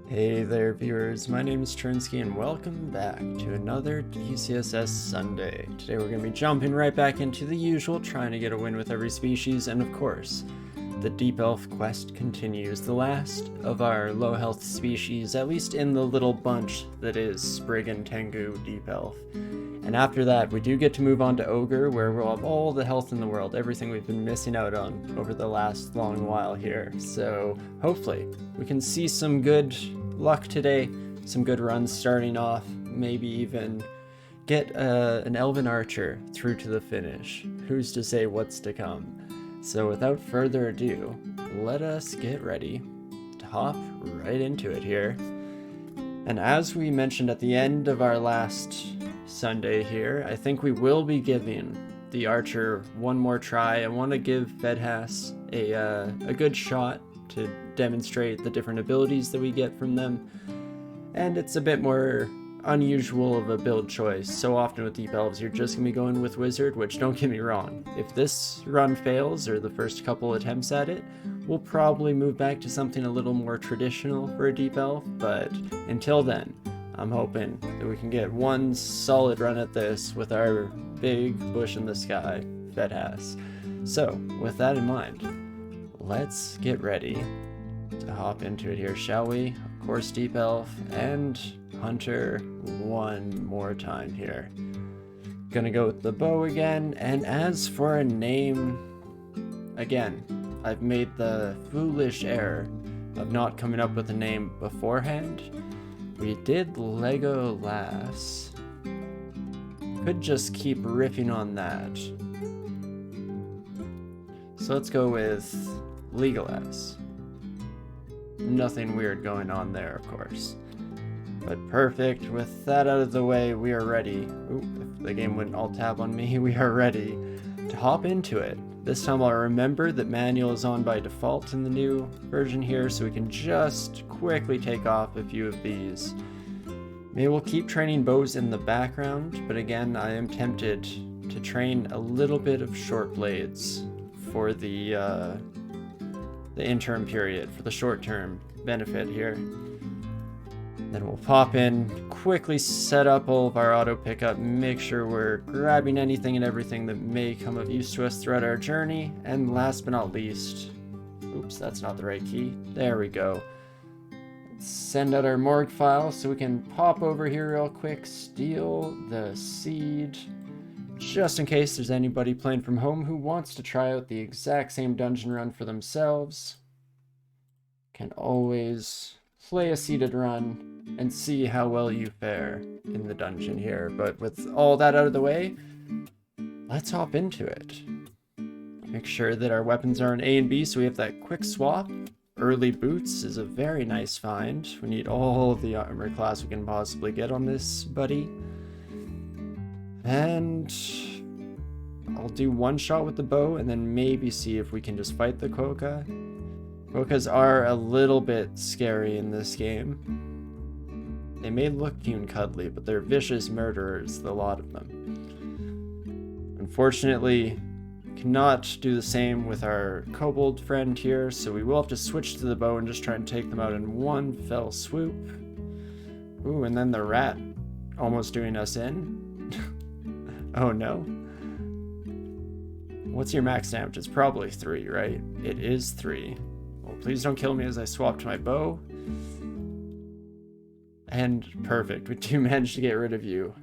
Hey there viewers, my name is Torinski and welcome back to another DCSS Sunday. Today we're going to be jumping right back into the usual, trying to get a win with every species, and of course, the Deep Elf quest continues, the last of our low health species, at least in the little bunch that is Spriggan Tengu Deep Elf. And after that, we do get to move on to Ogre, where we'll have all the health in the world, everything we've been missing out on over the last long while here. So hopefully we can see some good luck today, some good runs starting off, maybe even get an Elven Archer through to the finish. Who's to say what's to come? So without further ado, let us get ready to hop right into it here. And as we mentioned at the end of our last Sunday here, I think we will be giving the Archer one more try. I want to give Vedhas a good shot to demonstrate the different abilities that we get from them. And it's a bit more unusual of a build choice. So often with Deep Elves, you're just going to be going with Wizard, which don't get me wrong. If this run fails, or the first couple attempts at it, we'll probably move back to something a little more traditional for a Deep Elf. But until then, I'm hoping that we can get one solid run at this with our big bush in the sky, Vedhas. So, with that in mind, let's get ready to hop into it here, shall we? Of course, Deep Elf and Hunter one more time here. Gonna go with the bow again, and as for a name, again, I've made the foolish error of not coming up with a name beforehand. We did Legolas. Could just keep riffing on that. So let's go with Legolas. Nothing weird going on there, of course. But perfect. With that out of the way, we are ready. Ooh, if the game wouldn't alt-tab on me, we are ready to hop into it. This time I'll remember that manual is on by default in the new version here, so we can just quickly take off a few of these. Maybe we'll keep training bows in the background, but again, I am tempted to train a little bit of short blades for the interim period, for the short-term benefit here. Then we'll pop in, quickly set up all of our auto pickup, make sure we're grabbing anything and everything that may come of use to us throughout our journey, and last but not least, oops, that's not the right key, there we go. Send out our morgue file so we can pop over here real quick, steal the seed, just in case there's anybody playing from home who wants to try out the exact same dungeon run for themselves. Can always play a seeded run and see how well you fare in the dungeon here. But with all that out of the way, let's hop into it. Make sure that our weapons are in A and B so we have that quick swap. Early boots is a very nice find. We need all of the armor class we can possibly get on this buddy. And I'll do one shot with the bow and then maybe see if we can just fight the Quokka. Quokkas are a little bit scary in this game. They may look cute and cuddly, but they're vicious murderers, the lot of them. Unfortunately, cannot do the same with our kobold friend here, so we will have to switch to the bow and just try and take them out in one fell swoop. Ooh, and then the rat almost doing us in. Oh no. What's your max damage? It's probably 3, right? It is 3. Well, please don't kill me as I swap to my bow. And perfect, we do manage to get rid of you.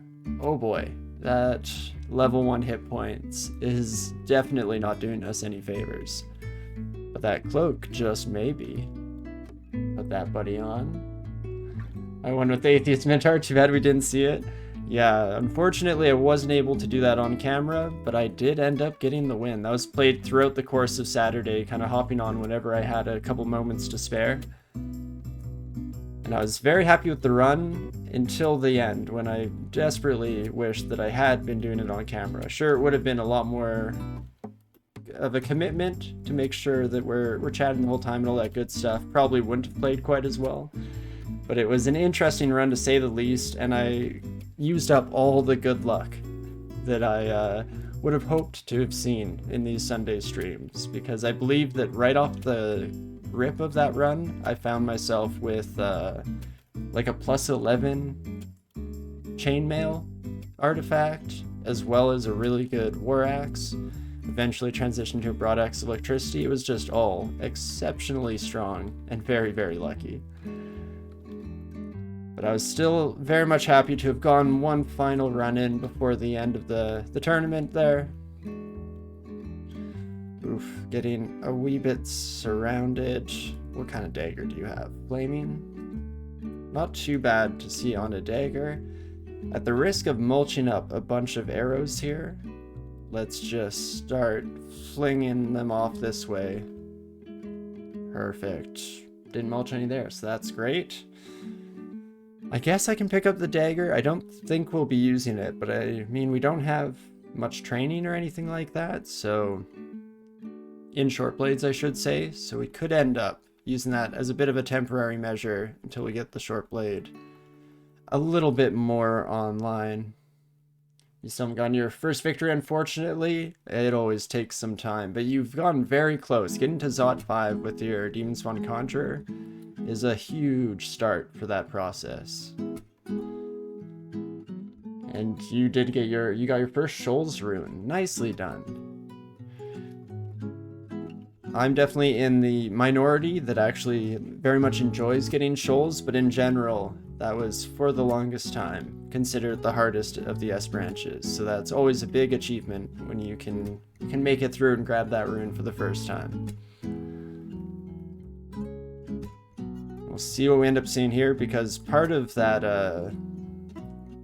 Oh boy, that level 1 hit points is definitely not doing us any favors. But that cloak just maybe. Put that buddy on. I won with the Atheist Minotaur, too bad we didn't see it. Yeah, unfortunately I wasn't able to do that on camera, but I did end up getting the win. That was played throughout the course of Saturday, kind of hopping on whenever I had a couple moments to spare. And I was very happy with the run until the end, when I desperately wished that I had been doing it on camera. Sure, it would have been a lot more of a commitment to make sure that we're chatting the whole time and all that good stuff. Probably wouldn't have played quite as well. But it was an interesting run to say the least, and I used up all the good luck that I would have hoped to have seen in these Sunday streams, because I believe that right off the rip of that run, I found myself with like a +11 chainmail artifact, as well as a really good war axe. Eventually transitioned to a broad axe electricity. It was just all exceptionally strong and very, very lucky. But I was still very much happy to have gone one final run in before the end of the tournament there. Oof, getting a wee bit surrounded. What kind of dagger do you have? Flaming? Not too bad to see on a dagger. At the risk of mulching up a bunch of arrows here, let's just start flinging them off this way. Perfect. Didn't mulch any there, so that's great. I guess I can pick up the dagger. I don't think we'll be using it, but I mean, we don't have much training or anything like that, so... in short blades, I should say, so we could end up using that as a bit of a temporary measure until we get the short blade a little bit more online. You still haven't gotten your first victory, unfortunately. It always takes some time, but you've gotten very close. Getting to Zot 5 with your Demon Spawn Conjurer is a huge start for that process. And you did get you got your first Shoals rune. Nicely done. I'm definitely in the minority that actually very much enjoys getting Shoals, but in general, that was, for the longest time, considered the hardest of the S branches. So that's always a big achievement when you can make it through and grab that rune for the first time. We'll see what we end up seeing here, because part of that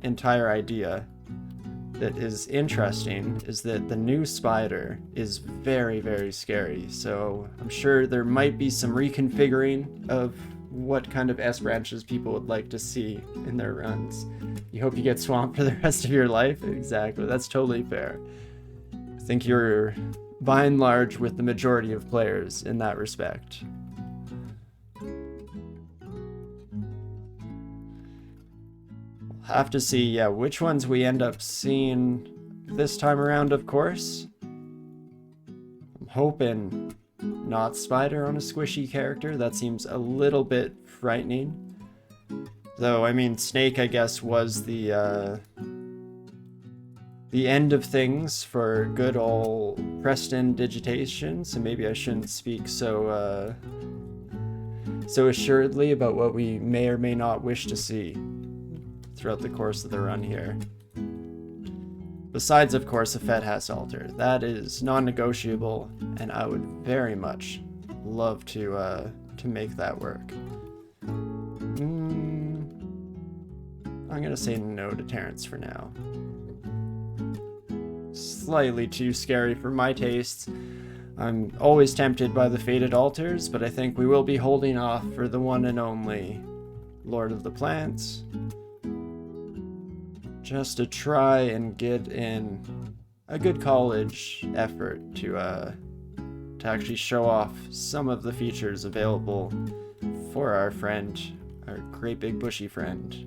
entire idea that is interesting is that the new spider is very, very scary. So I'm sure there might be some reconfiguring of what kind of S branches people would like to see in their runs. You hope you get swamped for the rest of your life? Exactly, that's totally fair. I think you're by and large with the majority of players in that respect. We'll have to see, yeah, which ones we end up seeing this time around, of course. I'm hoping not spider on a squishy character. That seems a little bit frightening. Though, I mean, snake, I guess, was the end of things for good old Preston digitation, so maybe I shouldn't speak so assuredly about what we may or may not wish to see throughout the course of the run here. Besides, of course, a Fedhass altar. That is non-negotiable, and I would very much love to make that work. I'm gonna say no to Terrence for now. Slightly too scary for my tastes. I'm always tempted by the Faded Altars, but I think we will be holding off for the one and only Lord of the Plants. Just to try and get in a good college effort to actually show off some of the features available for our friend, our great big bushy friend.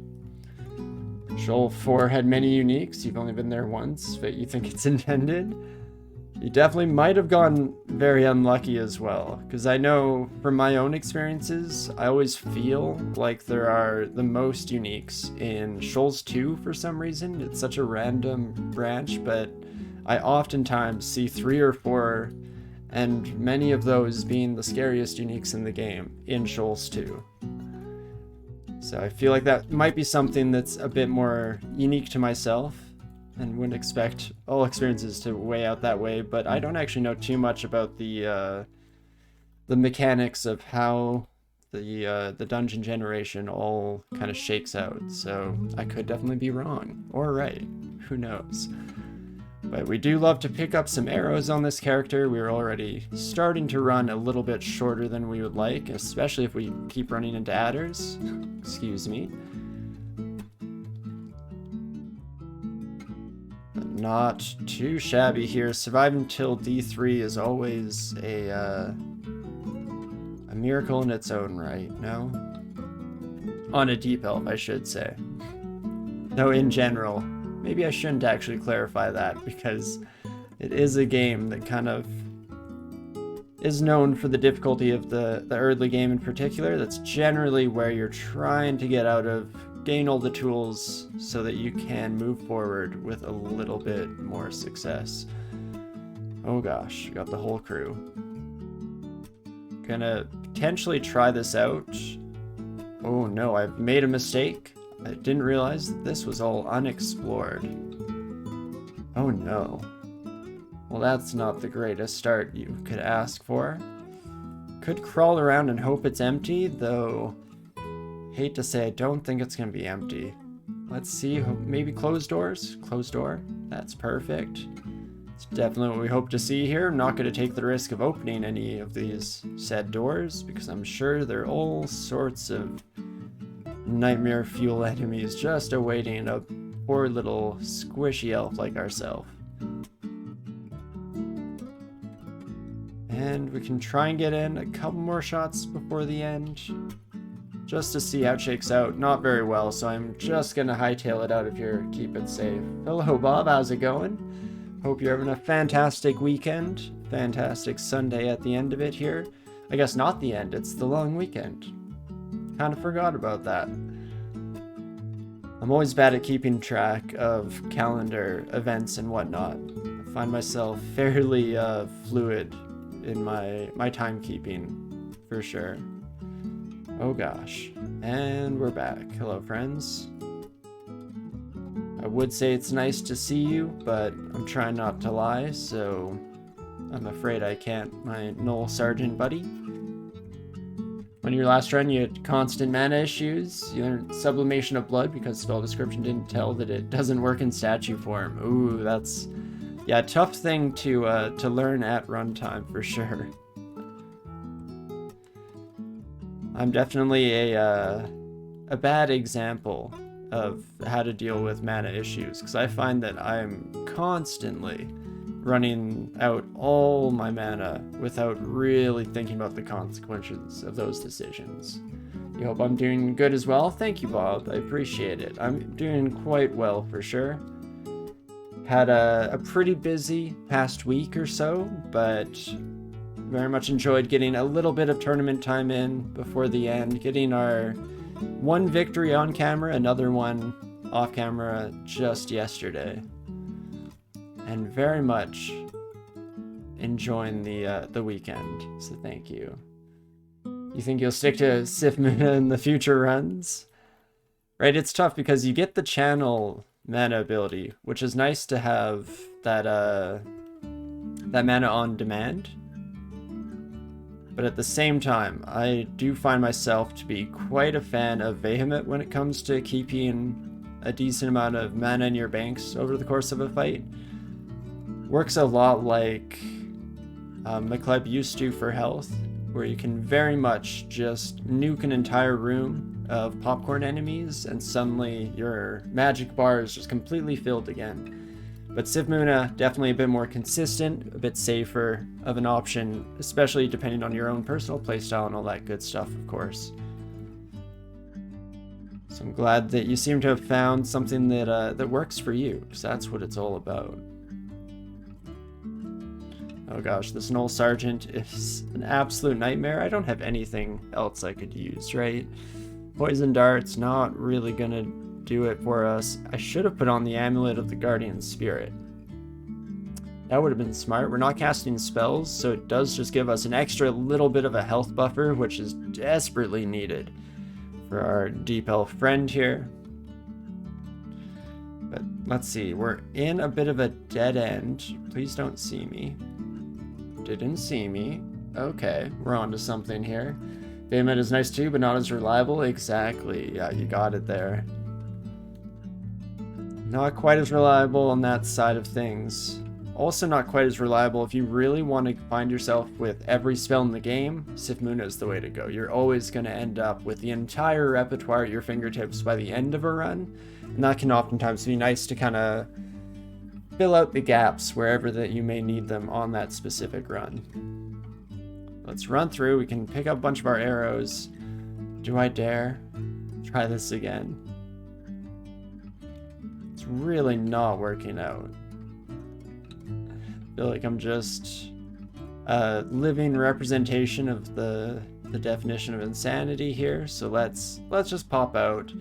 Shoal 4 had many uniques. You've only been there once, but you think it's intended. You definitely might have gotten very unlucky as well, because I know from my own experiences, I always feel like there are the most uniques in Shoals 2 for some reason. It's such a random branch, but I oftentimes see 3 or 4, and many of those being the scariest uniques in the game in Shoals 2. So I feel like that might be something that's a bit more unique to myself, and wouldn't expect all experiences to weigh out that way, but I don't actually know too much about the mechanics of how the dungeon generation all kind of shakes out, so I could definitely be wrong, or right, who knows. But we do love to pick up some arrows on this character. We're already starting to run a little bit shorter than we would like, especially if we keep running into adders. Excuse me. But not too shabby here. Surviving till D3 is always a miracle in its own right, no? On a deep elf, I should say. Though in general, maybe I shouldn't actually clarify that, because it is a game that kind of is known for the difficulty of the early game in particular. That's generally where you're trying to get out of, gain all the tools so that you can move forward with a little bit more success. Oh gosh, got the whole crew. Gonna potentially try this out. Oh no, I've made a mistake. I didn't realize that this was all unexplored. Oh no. Well, that's not the greatest start you could ask for. Could crawl around and hope it's empty, though hate to say I don't think it's gonna be empty. Let's see, maybe closed doors? Closed door, that's perfect. It's definitely what we hope to see here. I'm not gonna take the risk of opening any of these said doors because I'm sure there are all sorts of nightmare fuel enemies just awaiting a poor little squishy elf like ourselves. And we can try and get in a couple more shots before the end, just to see how it shakes out. Not very well, so I'm just gonna hightail it out of here, keep it safe. Hello Bob, how's it going? Hope you're having a fantastic weekend. Fantastic Sunday at the end of it here. I guess not the end, it's the long weekend. Kind of forgot about that. I'm always bad at keeping track of calendar events and whatnot. I find myself fairly fluid in my timekeeping, for sure. Oh gosh. And we're back. Hello, friends. I would say it's nice to see you, but I'm trying not to lie, so I'm afraid I can't, my Null Sergeant buddy. When your last run, you had constant mana issues. You learned Sublimation of Blood because spell description didn't tell that it doesn't work in statue form. Ooh, that's... yeah, tough thing to learn at runtime, for sure. I'm definitely a bad example of how to deal with mana issues, because I find that I'm constantly running out all my mana without really thinking about the consequences of those decisions. You hope I'm doing good as well? Thank you, Bob. I appreciate it. I'm doing quite well, for sure. Had a pretty busy past week or so, but very much enjoyed getting a little bit of tournament time in before the end, getting our one victory on camera, another one off camera just yesterday, and very much enjoying the weekend, so thank you. You think you'll stick to Sif Muna in the future runs? Right, it's tough because you get the channel mana ability, which is nice to have that mana on demand. But at the same time, I do find myself to be quite a fan of Vehement when it comes to keeping a decent amount of mana in your banks over the course of a fight. Works a lot like McLeod used to for health, where you can very much just nuke an entire room of popcorn enemies and suddenly your magic bar is just completely filled again. But Sif Muna, definitely a bit more consistent, a bit safer of an option, especially depending on your own personal playstyle and all that good stuff, of course. So I'm glad that you seem to have found something that works for you, because that's what it's all about. Oh gosh, this Null Sergeant is an absolute nightmare. I don't have anything else I could use, right? Poison Dart's not really gonna do it for us. I should have put on the Amulet of the Guardian Spirit. That would have been smart. We're not casting spells, so it does just give us an extra little bit of a health buffer, which is desperately needed for our deep elf friend here. But let's see, we're in a bit of a dead end. Please don't see me. Didn't see me. Okay, we're on to something here. Vehement is nice too, but not as reliable. Exactly, yeah, you got it there. Not quite as reliable on that side of things. Also not quite as reliable if you really want to find yourself with every spell in the game. Sif Muna is the way to go. You're always going to end up with the entire repertoire at your fingertips by the end of a run. And that can oftentimes be nice to kind of fill out the gaps wherever that you may need them on that specific run. Let's run through. We can pick up a bunch of our arrows. Do I dare try this again? It's really not working out. I feel like I'm just living representation of the definition of insanity here. So let's just pop out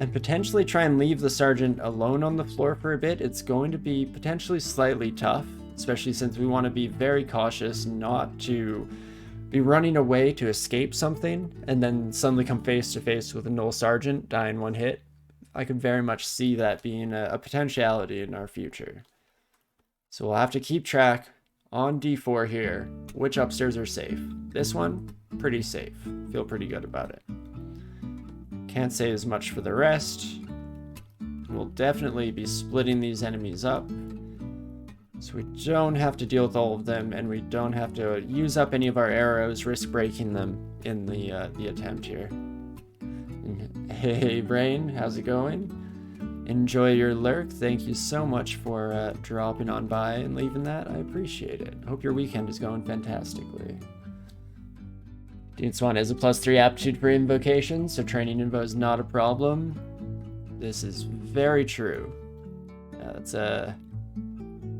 and potentially try and leave the sergeant alone on the floor for a bit. It's going to be potentially slightly tough, especially since we want to be very cautious not to be running away to escape something and then suddenly come face to face with a null sergeant, die in one hit. I could very much see that being a potentiality in our future. So we'll have to keep track on D4 here which upstairs are safe. This one, pretty safe. Feel pretty good about it. Can't say as much for the rest. We'll definitely be splitting these enemies up, so we don't have to deal with all of them, and we don't have to use up any of our arrows, risk breaking them in the attempt here. Hey Brain, how's it going? Enjoy your lurk. Thank you so much for dropping on by and leaving that. I appreciate it. Hope your weekend is going fantastically. Dean Swan is a +3 aptitude for invocation, so training invo is not a problem. This is very true. That's a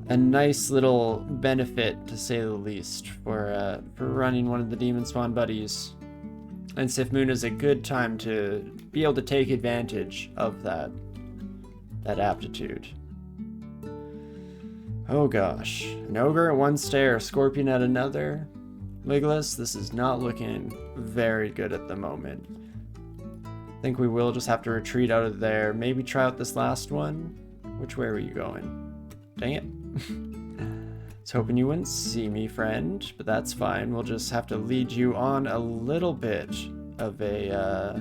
nice little benefit, to say the least, for running one of the Demon Spawn buddies. And Sif Moon is a good time to be able to take advantage of that aptitude. Oh gosh. An ogre at one stair, a scorpion at another. Legolas, this is not looking very good at the moment. I think we will just have to retreat out of there. Maybe try out this last one. Which way were you going? Dang it. I was hoping you wouldn't see me, friend, but that's fine. We'll just have to lead you on a little bit of a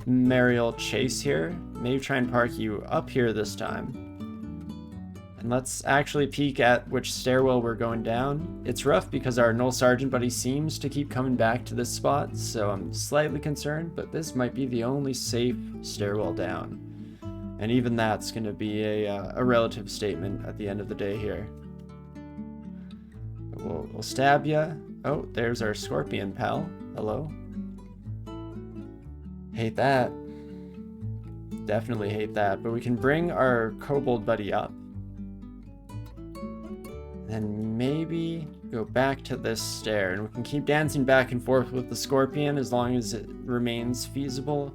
Mariel chase here. Maybe try and park you up here this time. And let's actually peek at which stairwell we're going down. It's rough because our null sergeant buddy seems to keep coming back to this spot, so I'm slightly concerned, but this might be the only safe stairwell down. And even that's going to be a relative statement at the end of the day here. But we'll stab ya. Oh, there's our scorpion pal. Hello. Hate that. Definitely hate that. But we can bring our kobold buddy up. Then maybe go back to this stair, and we can keep dancing back and forth with the scorpion as long as it remains feasible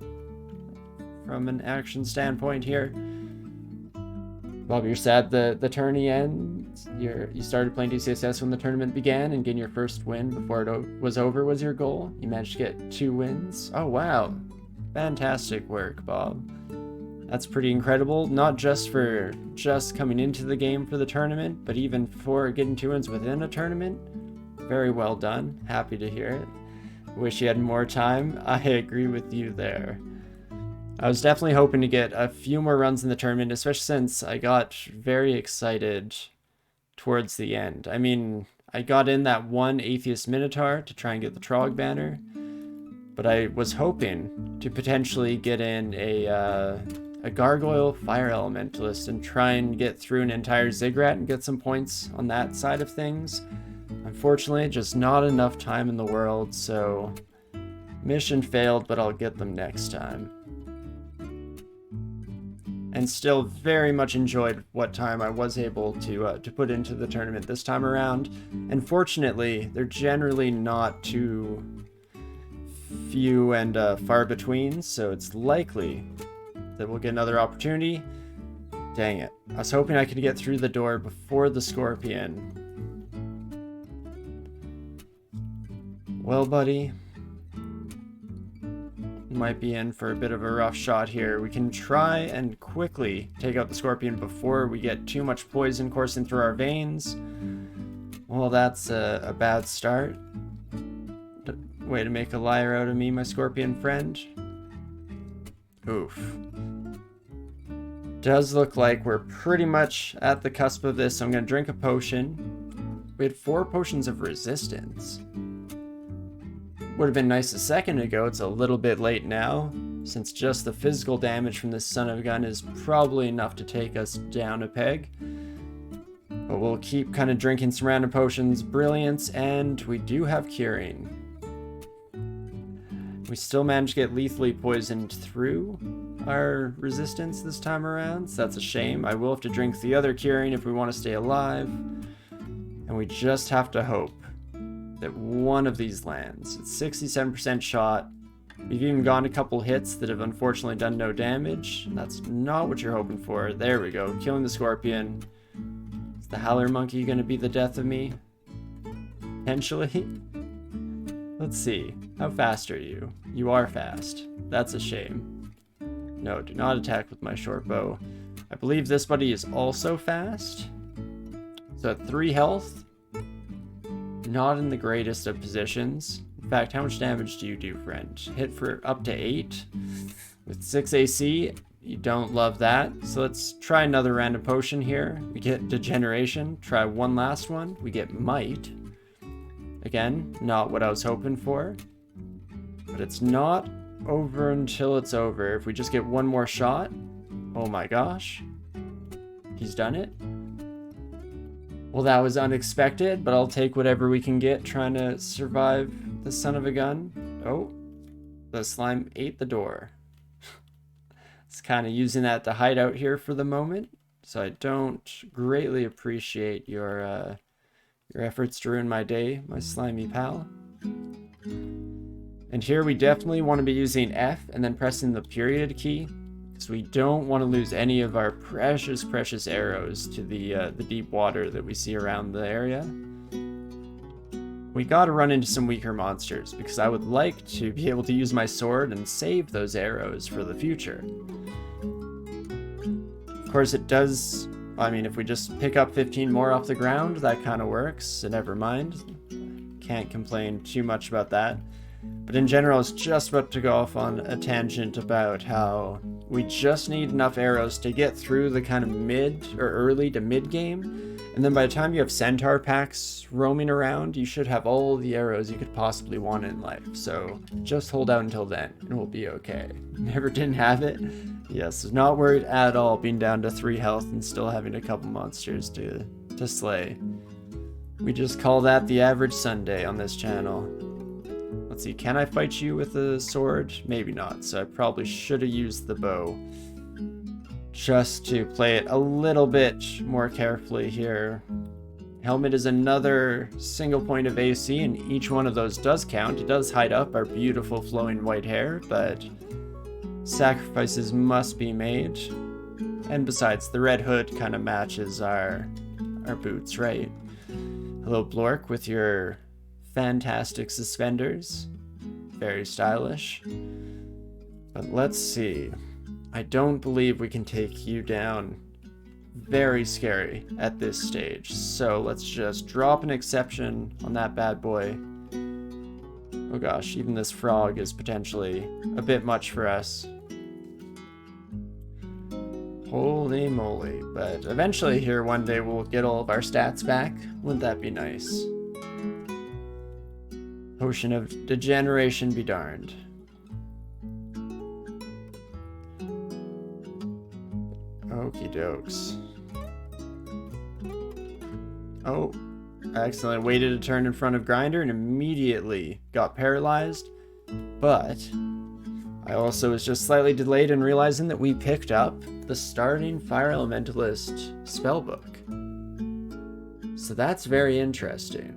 from an action standpoint here. Bob, you're sad the tourney ends. You started playing DCSS when the tournament began, and getting your first win before it was over was your goal. You managed to get 2 wins. Oh wow, fantastic work, Bob. That's pretty incredible, not just for just coming into the game for the tournament, but even for getting 2 wins within a tournament. Very well done. Happy to hear it. Wish you had more time. I agree with you there. I was definitely hoping to get a few more runs in the tournament, especially since I got very excited towards the end. I mean, I got in that one Atheist Minotaur to try and get the Trog banner, but I was hoping to potentially get in a Gargoyle Fire Elementalist and try and get through an entire Ziggurat and get some points on that side of things. Unfortunately, just not enough time in the world, so mission failed, but I'll get them next time. And still very much enjoyed what time I was able to put into the tournament this time around. And fortunately, they're generally not too few and far between, so it's likely that we'll get another opportunity. Dang it. I was hoping I could get through the door before the scorpion. Well, buddy, might be in for a bit of a rough shot here. We can try and quickly take out the scorpion before we get too much poison coursing through our veins. Well, that's a bad start. Way to make a liar out of me, my scorpion friend. Oof. Does look like we're pretty much at the cusp of this, so I'm going to drink a potion. We had 4 potions of resistance. Would have been nice a second ago. It's a little bit late now, since just the physical damage from this son of a gun is probably enough to take us down a peg. But we'll keep kind of drinking some random potions. Brilliance, and we do have curing. We still managed to get lethally poisoned through our resistance this time around, so that's a shame. I will have to drink the other curing if we want to stay alive. And we just have to hope that one of these lands. It's 67% shot. We've even gotten a couple hits that have unfortunately done no damage. And that's not what you're hoping for. There we go. Killing the scorpion. Is the howler monkey going to be the death of me? Potentially. Let's see. How fast are you? You are fast. That's a shame. No, do not attack with my short bow. I believe this buddy is also fast. So at 3 health, not in the greatest of positions. In fact, how much damage do you do, friend? Hit for up to 8 with 6 AC. You don't love that. So let's try another random potion here. We get Degeneration. Try one last one. We get Might. Again, not what I was hoping for. But it's not over until it's over. If we just get one more shot. Oh my gosh. He's done it. Well, that was unexpected, but I'll take whatever we can get trying to survive the son of a gun. Oh, the slime ate the door. It's kind of using that to hide out here for the moment. So I don't greatly appreciate your efforts to ruin my day, my slimy pal. And here we definitely want to be using F and then pressing the period key, because we don't want to lose any of our precious, precious arrows to the deep water that we see around the area. We gotta run into some weaker monsters, because I would like to be able to use my sword and save those arrows for the future. Of course it does, I mean, if we just pick up 15 more off the ground, that kind of works, so never mind. Can't complain too much about that. But in general, I was just about to go off on a tangent about how we just need enough arrows to get through the kind of mid or early to mid game. And then by the time you have centaur packs roaming around, you should have all the arrows you could possibly want in life. So just hold out until then and we'll be okay. Never didn't have it. Yes, not worried at all being down to 3 health and still having a couple monsters to slay. We just call that the average Sunday on this channel. Let's see, can I fight you with a sword? Maybe not, so I probably should have used the bow. Just to play it a little bit more carefully here. Helmet is another single point of AC, and each one of those does count. It does hide up our beautiful flowing white hair, but sacrifices must be made. And besides, the red hood kind of matches our boots, right? Hello, Blork, with your fantastic suspenders. Very stylish. But let's see. I don't believe we can take you down. Very scary at this stage. So let's just drop an exception on that bad boy. Oh gosh, even this frog is potentially a bit much for us. Holy moly. But eventually here one day we'll get all of our stats back. Wouldn't that be nice? Potion of Degeneration be darned. Okie dokes. Oh, I accidentally waited a turn in front of Grinder and immediately got paralyzed. But I also was just slightly delayed in realizing that we picked up the starting Fire Elementalist spellbook. So that's very interesting.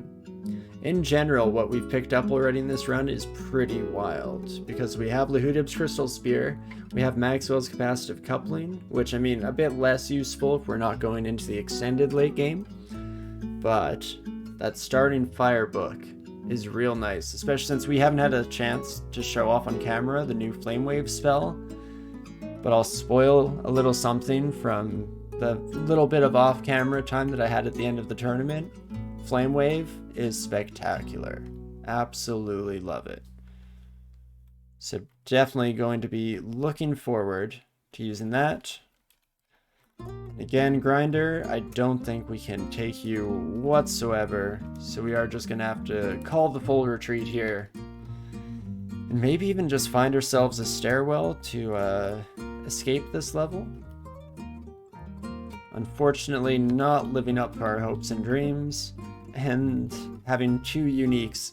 In general, what we've picked up already in this run is pretty wild, because we have Lahudib's Crystal Spear, we have Maxwell's Capacitive Coupling, which, I mean, a bit less useful if we're not going into the extended late game, but that starting Fire book is real nice, especially since we haven't had a chance to show off on camera the new Flame Wave spell, but I'll spoil a little something from the little bit of off-camera time that I had at the end of the tournament. Flame Wave is spectacular. Absolutely love it. So definitely going to be looking forward to using that. Again, Grinder, I don't think we can take you whatsoever, so we are just going to have to call the full retreat here. And maybe even just find ourselves a stairwell to escape this level. Unfortunately, not living up to our hopes and dreams, and having 2 uniques,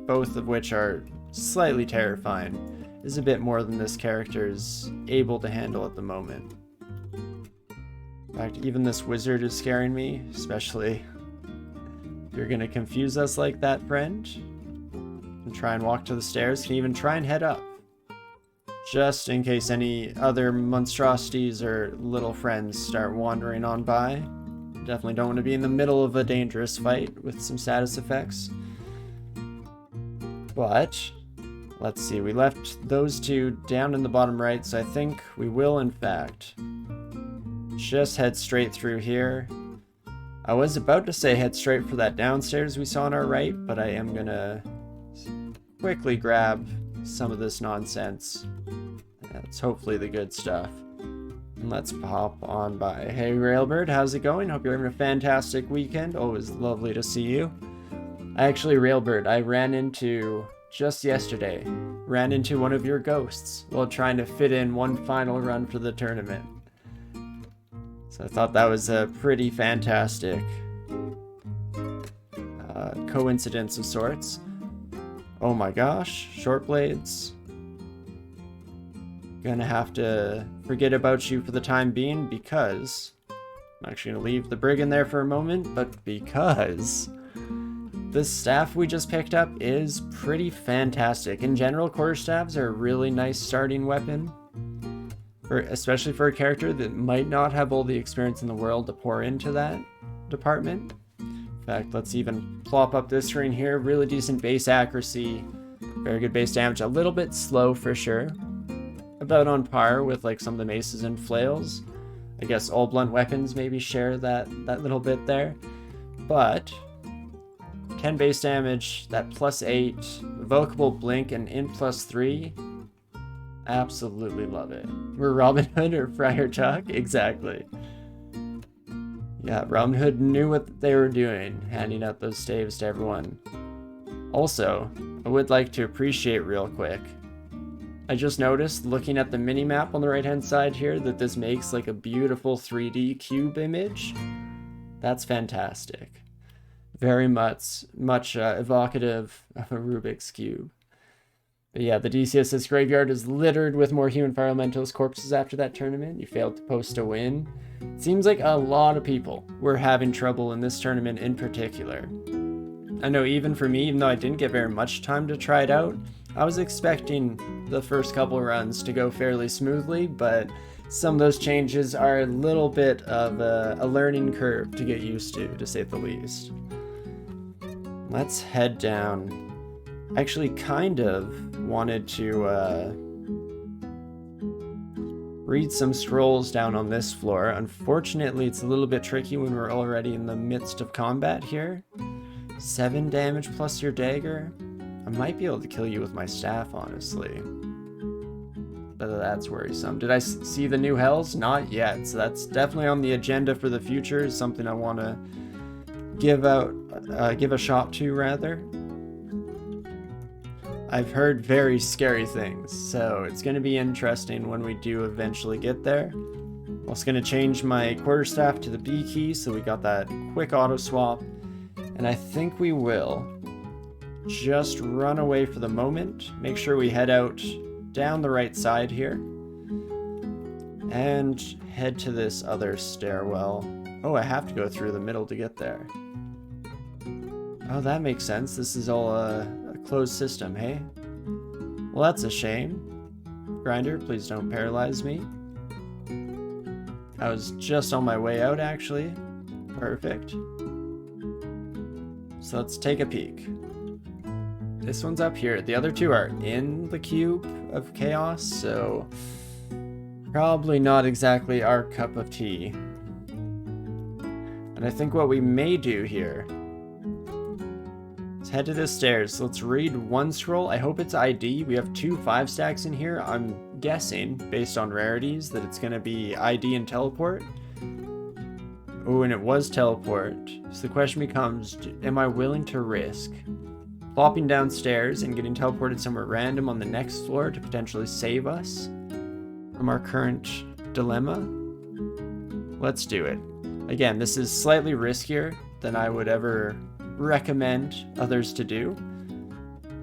both of which are slightly terrifying, is a bit more than this character is able to handle at the moment. In fact, even this wizard is scaring me, especially you're gonna confuse us like that, friend, and try and walk to the stairs, can even try and head up. Just in case any other monstrosities or little friends start wandering on by. Definitely don't want to be in the middle of a dangerous fight with some status effects. But, let's see, we left those two down in the bottom right, so I think we will, in fact, just head straight through here. I was about to say head straight for that downstairs we saw on our right, but I am gonna quickly grab some of this nonsense. That's hopefully the good stuff. And let's pop on by. Hey Railbird, how's it going? Hope you're having a fantastic weekend. Always lovely to see you. Railbird, I ran into, just yesterday, one of your ghosts while trying to fit in one final run for the tournament. So I thought that was a pretty fantastic coincidence of sorts. Oh my gosh, short blades. Gonna have to forget about you for the time being because I'm actually gonna leave the brigand there for a moment, but because this staff we just picked up is pretty fantastic. In general, quarterstaffs are a really nice starting weapon, especially for a character that might not have all the experience in the world to pour into that department. In fact, let's even plop up this screen here. Really decent base accuracy, very good base damage, a little bit slow for sure. About on par with like some of the maces and flails. I guess all blunt weapons maybe share that little bit there. But 10 base damage, that +8, evocable blink, and in +3. Absolutely love it. We're Robin Hood or Friar Tuck? Exactly. Yeah, Robin Hood knew what they were doing, handing out those staves to everyone. Also, I would like to appreciate real quick, I just noticed, looking at the mini-map on the right-hand side here, that this makes like a beautiful 3D cube image. That's fantastic. Very much evocative of a Rubik's Cube. But yeah, the DCSS graveyard is littered with more human fire elementals corpses after that tournament. You failed to post a win. It seems like a lot of people were having trouble in this tournament in particular. I know even for me, even though I didn't get very much time to try it out, I was expecting the first couple runs to go fairly smoothly, but some of those changes are a little bit of a learning curve to get used to say the least. Let's head down. I actually kind of wanted to read some scrolls down on this floor. Unfortunately, it's a little bit tricky when we're already in the midst of combat here. 7 damage plus your dagger. I might be able to kill you with my staff, honestly. But that's worrisome. Did I see the new hells? Not yet. So that's definitely on the agenda for the future. Something I want to give a shot to, rather. I've heard very scary things, so it's going to be interesting when we do eventually get there. I'm also going to change my quarterstaff to the B key, so we got that quick auto swap. And I think we will just run away for the moment. Make sure we head out down the right side here. And head to this other stairwell. Oh, I have to go through the middle to get there. Oh, that makes sense. This is all a closed system, hey? Well, that's a shame. Grinder, please don't paralyze me. I was just on my way out, actually. Perfect. So let's take a peek. This one's up here. The other two are in the cube of chaos, so probably not exactly our cup of tea. And I think what we may do here is head to the stairs. Let's read one scroll. I hope it's ID. We have 2 5-stacks in here. I'm guessing, based on rarities, that it's going to be ID and teleport. Oh, and it was teleport. So the question becomes, am I willing to risk plopping downstairs and getting teleported somewhere random on the next floor to potentially save us from our current dilemma? Let's do it. Again, this is slightly riskier than I would ever recommend others to do.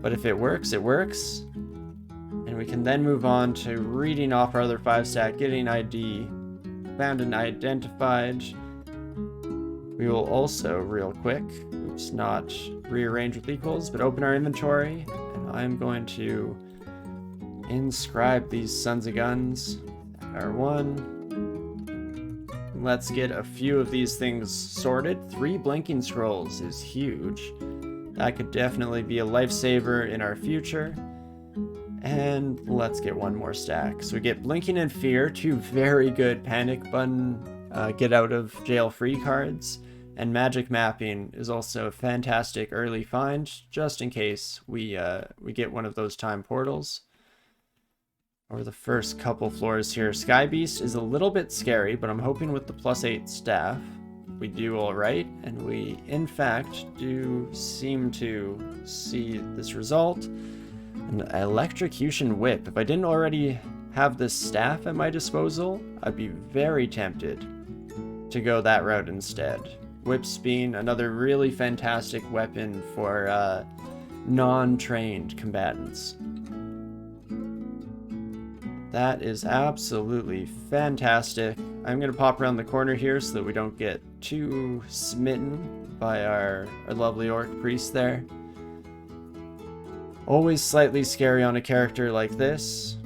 But if it works, it works. And we can then move on to reading off our other 5-stack, getting ID found and identified. We will also, real quick, It's not rearrange with equals, but open our inventory, and I'm going to inscribe these sons of guns. R1. Let's get a few of these things sorted. 3 blinking scrolls is huge. That could definitely be a lifesaver in our future. And let's get one more stack. So we get Blinking and Fear, 2 very good panic button get out of jail free cards. And Magic Mapping is also a fantastic early find, just in case we get one of those time portals. Over the first couple floors here, Sky Beast is a little bit scary, but I'm hoping with the +8 staff we do alright, and we in fact do seem to see this result. An Electrocution Whip. If I didn't already have this staff at my disposal, I'd be very tempted to go that route instead. Whips being another really fantastic weapon for non-trained combatants. That is absolutely fantastic. I'm going to pop around the corner here so that we don't get too smitten by our lovely orc priest there. Always slightly scary on a character like this.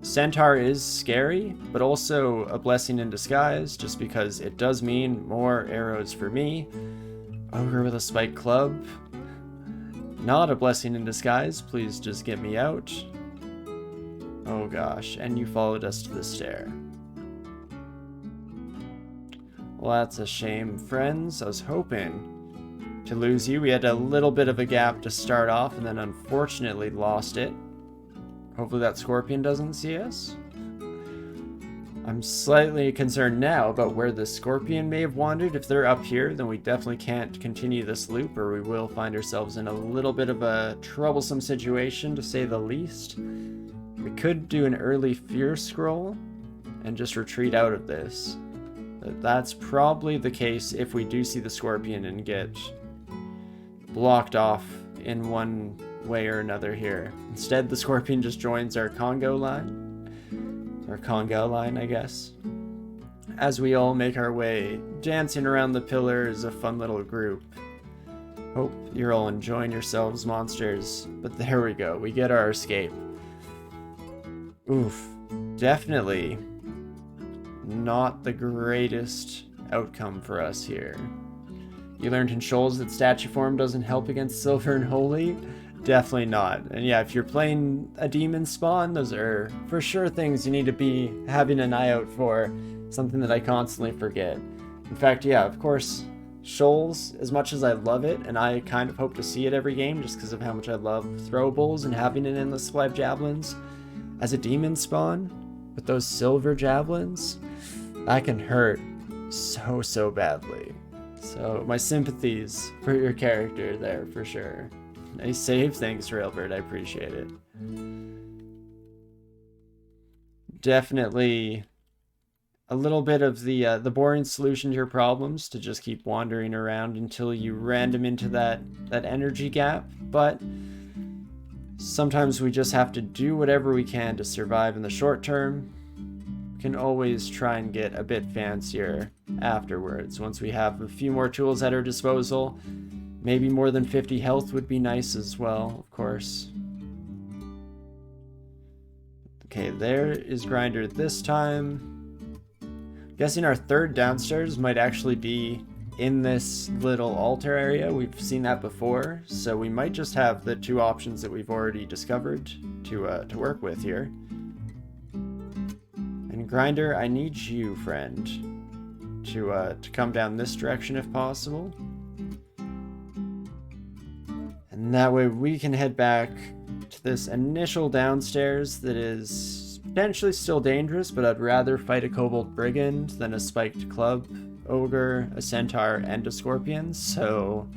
Centaur is scary, but also a blessing in disguise, just because it does mean more arrows for me. Ogre with a spiked club. Not a blessing in disguise, please just get me out. Oh gosh, and you followed us to the stair. Well, that's a shame, friends. I was hoping to lose you. We had a little bit of a gap to start off, and then unfortunately lost it. Hopefully that scorpion doesn't see us. I'm slightly concerned now about where the scorpion may have wandered. If they're up here, then we definitely can't continue this loop, or we will find ourselves in a little bit of a troublesome situation, to say the least. We could do an early fear scroll and just retreat out of this. But that's probably the case if we do see the scorpion and get blocked off in one way or another here. Instead, the scorpion just joins our Congo line. Or Congo line, I guess. As we all make our way, dancing around the pillar as a fun little group. Hope you're all enjoying yourselves, monsters. But there we go, we get our escape. Oof, definitely not the greatest outcome for us here. You learned in Shoals that statue form doesn't help against Silver and Holy? Definitely not. And yeah, if you're playing a demon spawn, those are for sure things you need to be having an eye out for. Something that I constantly forget. In fact, yeah, of course, Shoals, as much as I love it, and I kind of hope to see it every game just because of how much I love throwables and having an endless supply of javelins. As a demon spawn, with those silver javelins, that can hurt so badly. So my sympathies for your character there, for sure. Nice save, thanks Railbird, I appreciate it. Definitely a little bit of the boring solution to your problems, to just keep wandering around until you random into that energy gap, but sometimes we just have to do whatever we can to survive in the short term. We can always try and get a bit fancier afterwards, once we have a few more tools at our disposal. Maybe more than 50 health would be nice as well, of course. Okay, there is Grinder this time. Guessing our third downstairs might actually be in this little altar area. We've seen that before, so we might just have the 2 options that we've already discovered to work with here. And Grinder, I need you, friend, to come down this direction if possible. And that way we can head back to this initial downstairs that is potentially still dangerous, but I'd rather fight a Kobold Brigand than a spiked club ogre, a centaur, and a scorpion, so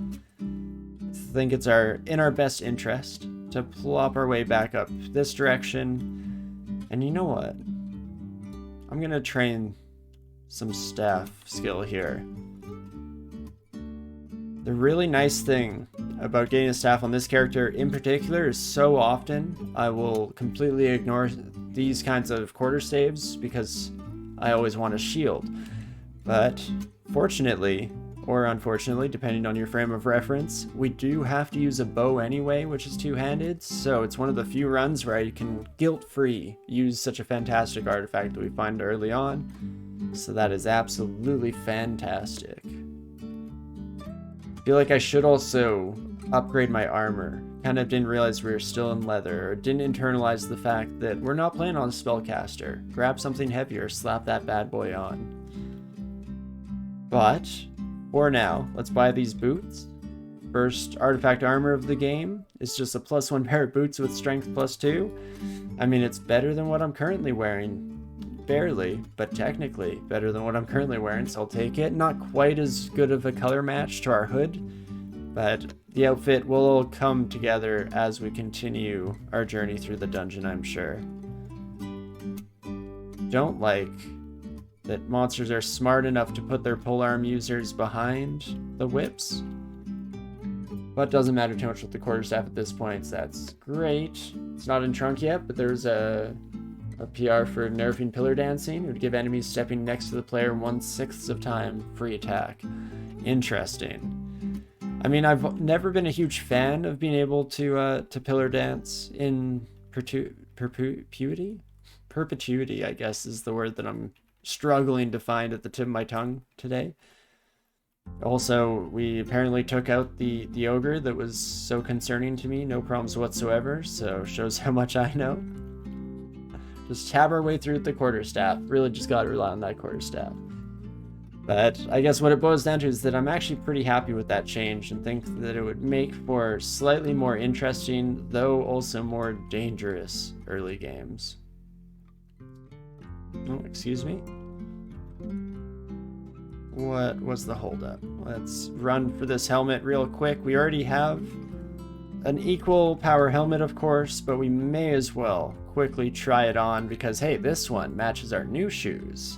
I think it's in our best interest to plop our way back up this direction. And you know what? I'm gonna train some staff skill here. The really nice thing about getting a staff on this character in particular is so often I will completely ignore these kinds of quarter saves because I always want a shield. But fortunately, or unfortunately, depending on your frame of reference, we do have to use a bow anyway, which is two-handed, so it's one of the few runs where you can guilt-free use such a fantastic artifact that we find early on. So that is absolutely fantastic. I feel like I should also upgrade my armor. Kind of didn't realize we were still in leather, or didn't internalize the fact that we're not playing on a spellcaster. Grab something heavier, slap that bad boy on. But for now, let's buy these boots. First artifact armor of the game is just a +1 pair of boots with strength +2. I mean, it's better than what I'm currently wearing. Barely, but technically better than what I'm currently wearing, so I'll take it. Not quite as good of a color match to our hood, but the outfit will all come together as we continue our journey through the dungeon, I'm sure. Don't like that monsters are smart enough to put their polearm users behind the whips. But doesn't matter too much with the quarterstaff at this point, so that's great. It's not in trunk yet, but there's a PR for nerfing pillar dancing. It would give enemies stepping next to the player 1/6 of time free attack. Interesting. I mean, I've never been a huge fan of being able to pillar dance in perpetuity? Perpetuity, I guess, is the word that I'm struggling to find at the tip of my tongue today. Also, we apparently took out the ogre that was so concerning to me. No problems whatsoever, so shows how much I know. Just tab our way through with the quarterstaff. Really just gotta rely on that quarterstaff. But I guess what it boils down to is that I'm actually pretty happy with that change and think that it would make for slightly more interesting, though also more dangerous early games. Oh, excuse me. What was the holdup? Let's run for this helmet real quick. We already have an equal power helmet, of course, but we may as well quickly try it on because, hey, this one matches our new shoes.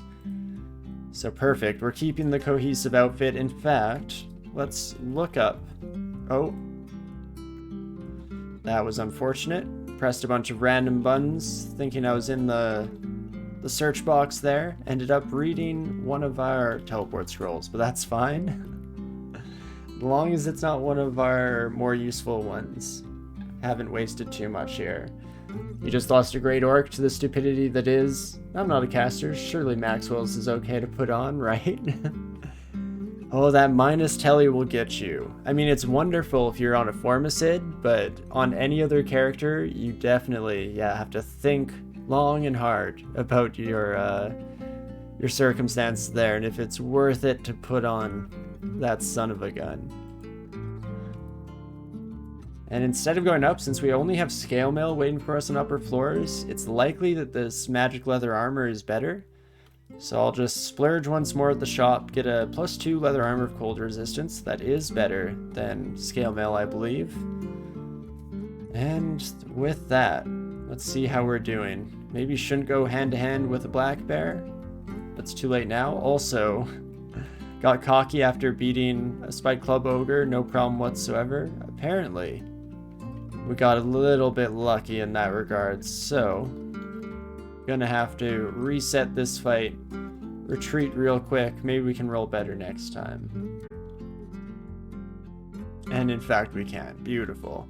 So perfect. We're keeping the cohesive outfit. In fact, let's look up. Oh, that was unfortunate. Pressed a bunch of random buttons thinking I was in the search box there. Ended up reading one of our teleport scrolls, but that's fine. As long as it's not one of our more useful ones. Haven't wasted too much here. You just lost a great orc to the stupidity that is. I'm not a caster. Surely Maxwell's is okay to put on, right? Oh, that minus telly will get you. I mean, it's wonderful if you're on a Formicid, but on any other character, you definitely, have to think long and hard about your circumstances there, and if it's worth it to put on that son of a gun. And instead of going up, since we only have scale mail waiting for us on upper floors, it's likely that this magic leather armor is better. So I'll just splurge once more at the shop, get a +2 leather armor of cold resistance. That is better than scale mail, I believe. And with that, let's see how we're doing. Maybe shouldn't go hand to hand with a black bear. That's too late now. Also, got cocky after beating a Spike Club Ogre, no problem whatsoever. Apparently, we got a little bit lucky in that regard, so gonna have to reset this fight, retreat real quick. Maybe we can roll better next time. And in fact, we can. Beautiful.